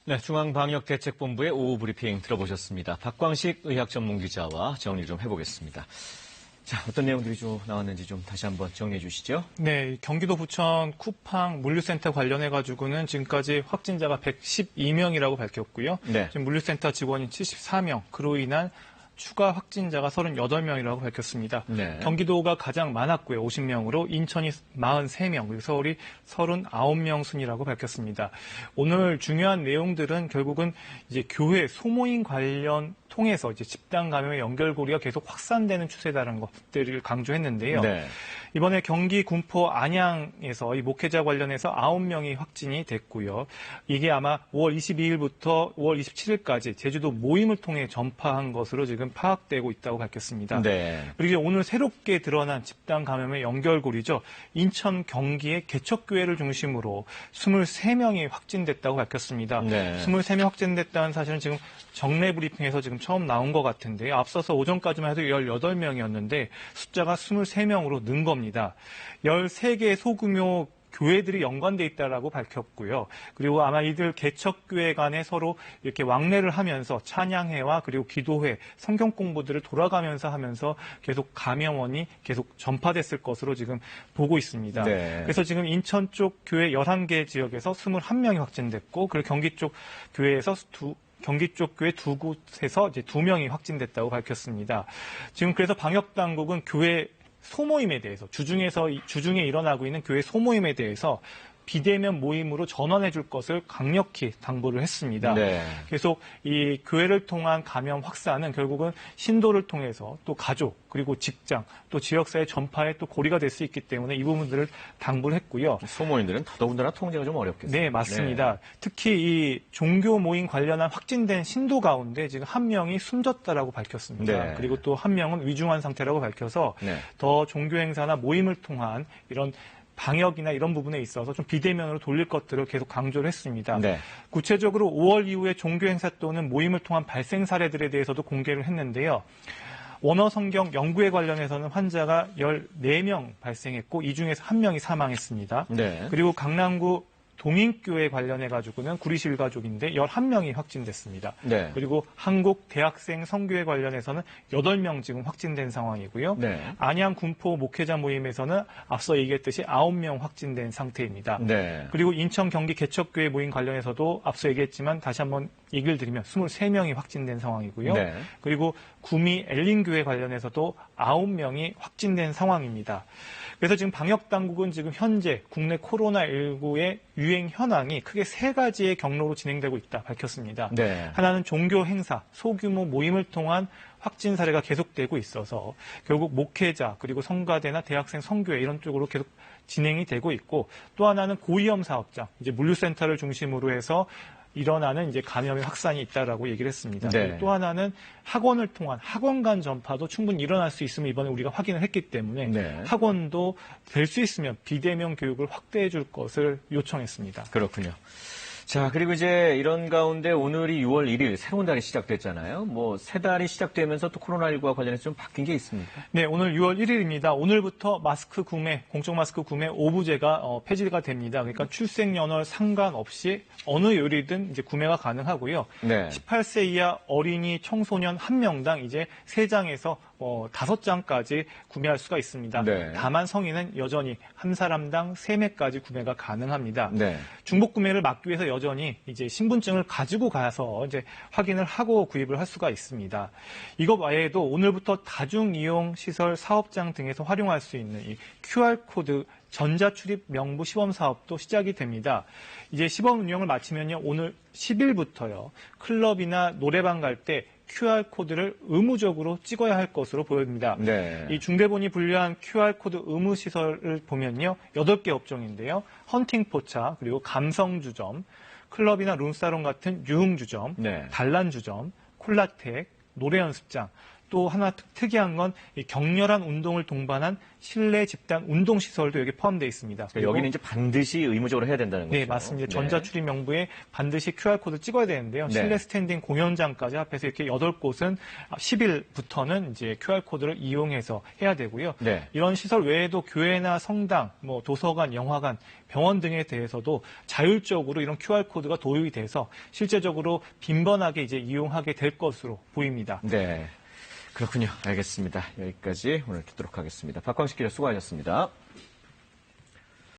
네, 중앙방역대책본부의 오후 브리핑 들어보셨습니다. 박광식 의학전문기자와 정리 좀 해보겠습니다. 자, 어떤 내용들이 좀 나왔는지 좀 다시 한번 정리해 주시죠. 네, 경기도 부천 쿠팡 물류센터 관련해가지고는 지금까지 확진자가 112명이라고 밝혔고요. 네. 지금 물류센터 직원이 74명, 그로 인한 추가 확진자가 38명이라고 밝혔습니다. 네. 경기도가 가장 많았고요. 50명으로 인천이 43명, 그리고 서울이 39명 순이라고 밝혔습니다. 오늘 중요한 내용들은 결국은 이제 교회 소모임 관련 통해서 이제 집단 감염의 연결고리가 계속 확산되는 추세다라는 것들을 강조했는데요. 네. 이번에 경기 군포 안양에서 이 목회자 관련해서 9명이 확진이 됐고요. 이게 아마 5월 22일부터 5월 27일까지 제주도 모임을 통해 전파한 것으로 지금 파악되고 있다고 밝혔습니다. 네. 그리고 이제 오늘 새롭게 드러난 집단 감염의 연결고리죠. 인천 경기의 개척교회를 중심으로 23명이 확진됐다고 밝혔습니다. 네. 23명 확진됐다는 사실은 지금 정례 브리핑에서 지금 처음 나온 것 같은데요. 앞서서 오전까지만 해도 18명이었는데 숫자가 23명으로 는 겁니다. 13개의 소규모 교회들이 연관돼 있다라고 밝혔고요. 그리고 아마 이들 개척교회 간에 서로 이렇게 왕래를 하면서 찬양회와 그리고 기도회, 성경 공부들을 돌아가면서 하면서 계속 감염원이 계속 전파됐을 것으로 지금 보고 있습니다. 네. 그래서 지금 인천 쪽 교회 11개 지역에서 21명이 확진됐고, 그리고 경기 쪽 교회에서 경기 쪽 교회 2곳에서 이제 2명이 확진됐다고 밝혔습니다. 지금 그래서 방역 당국은 교회 소모임에 대해서 주중에 일어나고 있는 교회 소모임에 대해서 비대면 모임으로 전환해 줄 것을 강력히 당부를 했습니다. 네. 계속 이 교회를 통한 감염 확산은 결국은 신도를 통해서 또 가족 그리고 직장 또 지역사회 전파에 또 고리가 될 수 있기 때문에 이 부분들을 당부를 했고요. 소모임들은 더더군다나 통제가 좀 어렵겠습니다. 네, 맞습니다. 네. 특히 이 종교 모임 관련한 확진된 신도 가운데 지금 1명이 숨졌다라고 밝혔습니다. 네. 그리고 또 1명은 위중한 상태라고 밝혀서 네. 더 종교 행사나 모임을 통한 이런 방역이나 이런 부분에 있어서 좀 비대면으로 돌릴 것들을 계속 강조를 했습니다. 네. 구체적으로 5월 이후에 종교 행사 또는 모임을 통한 발생 사례들에 대해서도 공개를 했는데요. 원어성경 연구에 관련해서는 환자가 14명 발생했고 이 중에서 1명이 사망했습니다. 네. 그리고 강남구 동인교회 관련해가지고는 구리시 일가족인데 11명이 확진됐습니다. 네. 그리고 한국 대학생 선교회 관련해서는 8명 지금 확진된 상황이고요. 네. 안양 군포 목회자 모임에서는 앞서 얘기했듯이 9명 확진된 상태입니다. 네. 그리고 인천 경기 개척교회 모임 관련해서도 앞서 얘기했지만 다시 한번 얘기를 드리면 23명이 확진된 상황이고요. 네. 그리고 구미 엘린교회 관련해서도 9명이 확진된 상황입니다. 그래서 지금 방역당국은 지금 현재 국내 코로나19의 유행 현황이 크게 3가지의 경로로 진행되고 있다 밝혔습니다. 네. 하나는 종교 행사, 소규모 모임을 통한 확진 사례가 계속되고 있어서 결국 목회자 그리고 성가대나 대학생 선교회 이런 쪽으로 계속 진행이 되고 있고, 또 하나는 고위험 사업장, 이제 물류센터를 중심으로 해서 일어나는 이제 감염의 확산이 있다라고 얘기를 했습니다. 네. 또 하나는 학원을 통한 학원 간 전파도 충분히 일어날 수 있음을 이번에 우리가 확인을 했기 때문에 네. 학원도 될 수 있으면 비대면 교육을 확대해 줄 것을 요청했습니다. 그렇군요. 자, 그리고 이제 이런 가운데 오늘이 6월 1일 새로운 달이 시작됐잖아요. 뭐 새 달이 시작되면서 또 코로나19와 관련해서 좀 바뀐 게 있습니까? 네, 오늘 6월 1일입니다. 오늘부터 마스크 구매, 공적 마스크 구매 오부제가 폐지가 됩니다. 그러니까 출생 연월 상관없이 어느 요일이든 이제 구매가 가능하고요. 네. 18세 이하 어린이 청소년 1명당 이제 3장에서 5장까지 구매할 수가 있습니다. 네. 다만 성인은 여전히 한 사람당 3매까지 구매가 가능합니다. 네. 중복 구매를 막기 위해서 여전히 이제 신분증을 가지고 가서 이제 확인을 하고 구입을 할 수가 있습니다. 이것 외에도 오늘부터 다중이용 시설 사업장 등에서 활용할 수 있는 이 QR코드 전자출입 명부 시범 사업도 시작이 됩니다. 이제 시범 운영을 마치면요, 오늘 10일부터요, 클럽이나 노래방 갈 때 QR코드를 의무적으로 찍어야 할 것으로 보입니다. 네. 이 중대본이 분류한 QR코드 의무 시설을 보면요, 8개 업종인데요. 헌팅포차, 그리고 감성주점, 클럽이나 룸사롱 같은 유흥주점, 네. 단란주점, 콜라텍, 노래연습장, 또 하나 특이한 건 이 격렬한 운동을 동반한 실내 집단 운동 시설도 여기 포함되어 있습니다. 그러니까 여기는 이제 반드시 의무적으로 해야 된다는 거죠. 네, 맞습니다. 전자 출입 명부에 반드시 QR코드 찍어야 되는데요. 네. 실내 스탠딩 공연장까지 합해서 이렇게 8곳은 10일부터는 이제 QR코드를 이용해서 해야 되고요. 네. 이런 시설 외에도 교회나 성당, 뭐 도서관, 영화관, 병원 등에 대해서도 자율적으로 이런 QR코드가 도입이 돼서 실제적으로 빈번하게 이제 이용하게 될 것으로 보입니다. 네. 그렇군요. 알겠습니다. 여기까지 오늘 듣도록 하겠습니다. 박광식 기자 수고하셨습니다.